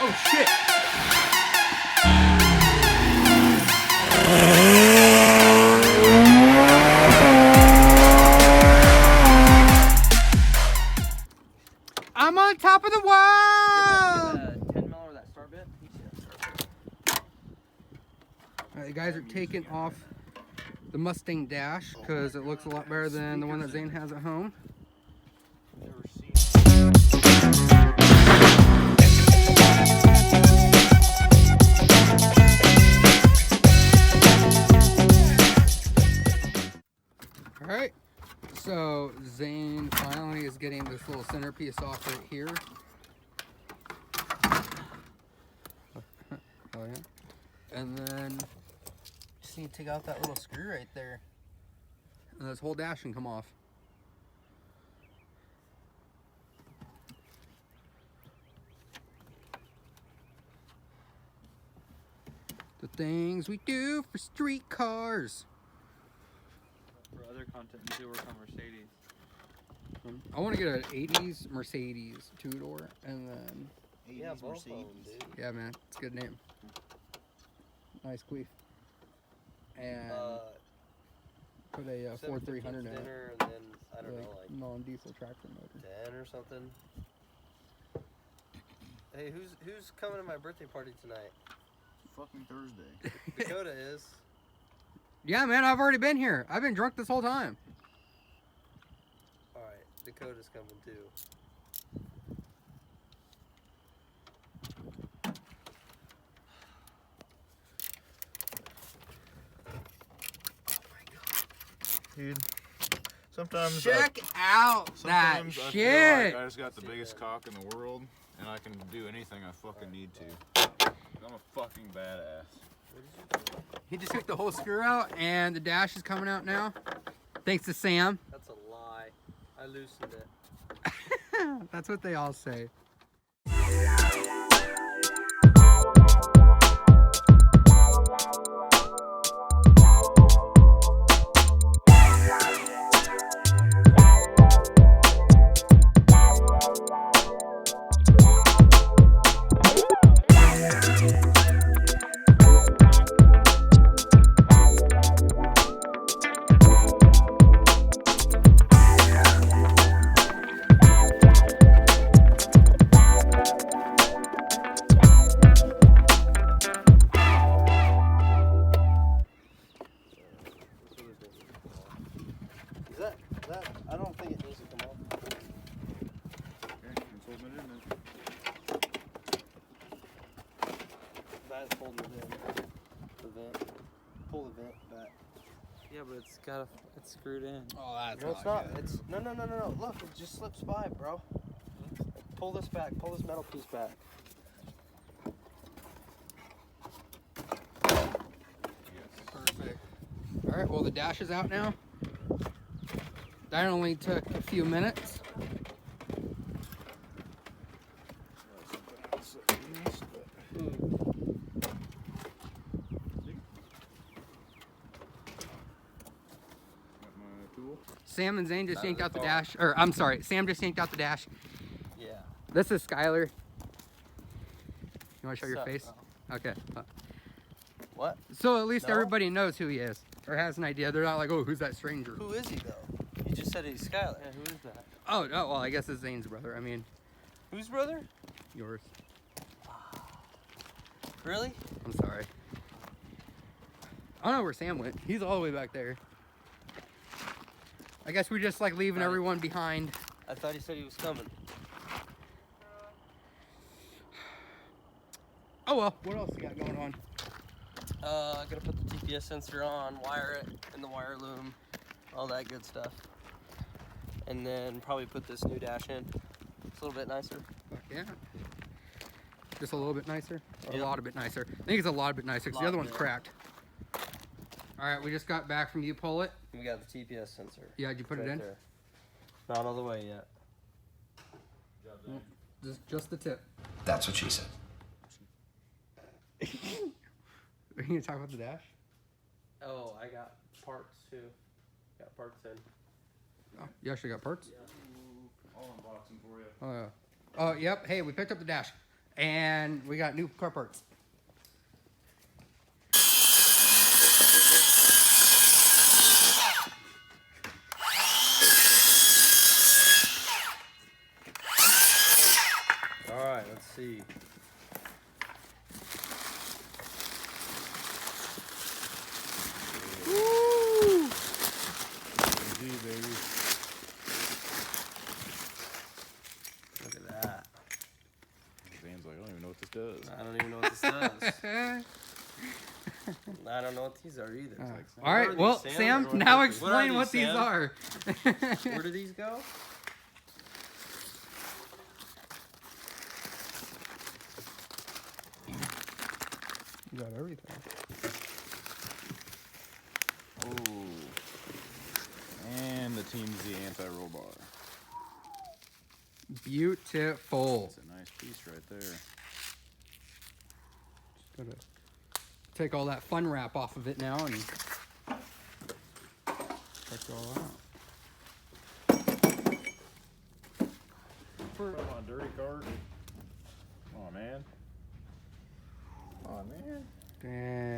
Oh shit! I'm on top of the world! 10 mil or that star bit? Alright, the guys are taking off the Mustang dash because it looks a lot better than the one that Zane has at home. Alright, so Zane finally is getting this little centerpiece off right here. Oh yeah. And then just need to take out that little screw right there. And this whole dash can come off. The things we do for street cars. For other content, you do work on Mercedes. I want to get an 80s Mercedes two-door and then... Yeah, both of them, dude. Yeah, man. It's a good name. Nice queef. And put a Ford 300 in it. And then, I don't know, like non-diesel tractor motor. 10 or something. Hey, who's coming to my birthday party tonight? Fucking Thursday. Dakota is. Yeah, man. I've already been here. I've been drunk this whole time. Alright, Dakota's coming too. Dude, sometimes Check out that sometimes I shit. feel like I just got the biggest cock in the world, and I can do anything I fucking need to. I'm a fucking badass. He just took the whole screw out, and the dash is coming out now. Thanks to Sam. That's a lie. I loosened it. That's what they all say. I don't think it needs to come off. Okay, let's hold it in then. That's holding it in. The vent. Pull the vent back. Yeah, but it's screwed in. Oh, that's No, it's not. It's no. Look, it just slips by, bro. Pull this back. Pull this metal piece back. Perfect. All right, well, the dash is out now. That only took a few minutes. Sam and Zane just yanked out the dash. Or, I'm sorry, Sam just yanked out the dash. Yeah. This is Skylar. You want to show your Sup, face? bro? Okay. What? So at least No? everybody knows who he is. Or has an idea. They're not like, oh, who's that stranger? Who is he though? You just said he's Skylar. Yeah, who is that? Oh, well, I guess it's Zane's brother. I mean, Whose brother? yours. Really? I'm sorry. I don't know where Sam went. He's all the way back there. I guess we're just like leaving Right. everyone behind. I thought he said he was coming. Oh well, what else you got going on? Gotta put the TPS sensor on, wire it in the wire loom, all that good stuff. And then probably put this new dash in. It's a little bit nicer. Fuck yeah. Just a little bit nicer? Or Yep. a lot of bit nicer? I think it's a lot of bit nicer because the Lot other of one's bit. cracked. Alright, we just got back from you pull it. We got the TPS sensor. Yeah, did you put it right in? there. Not all the way yet. Just the tip. That's what she said. Are you gonna talk about the dash? Oh, I got parts too. Got parts in. Oh, you actually got parts? I'll unbox them for you. Oh, yeah. Oh, yep. Hey, we picked up the dash. And we got new car parts. All right, let's see. Woo! Easy, baby. Look at that. Dan's like, I don't even know what this does. I don't even know what this does. I don't know what these are either. All right, well, Sam, now explain what these Sam? are. Where do these go? You got everything. Oh. And the team's the anti-roll bar. Beautiful. That's a nice piece right there. Just gotta take all that fun wrap off of it now and check it all out. Come on, dirty cart. Come on, man. Come on, man. Dang.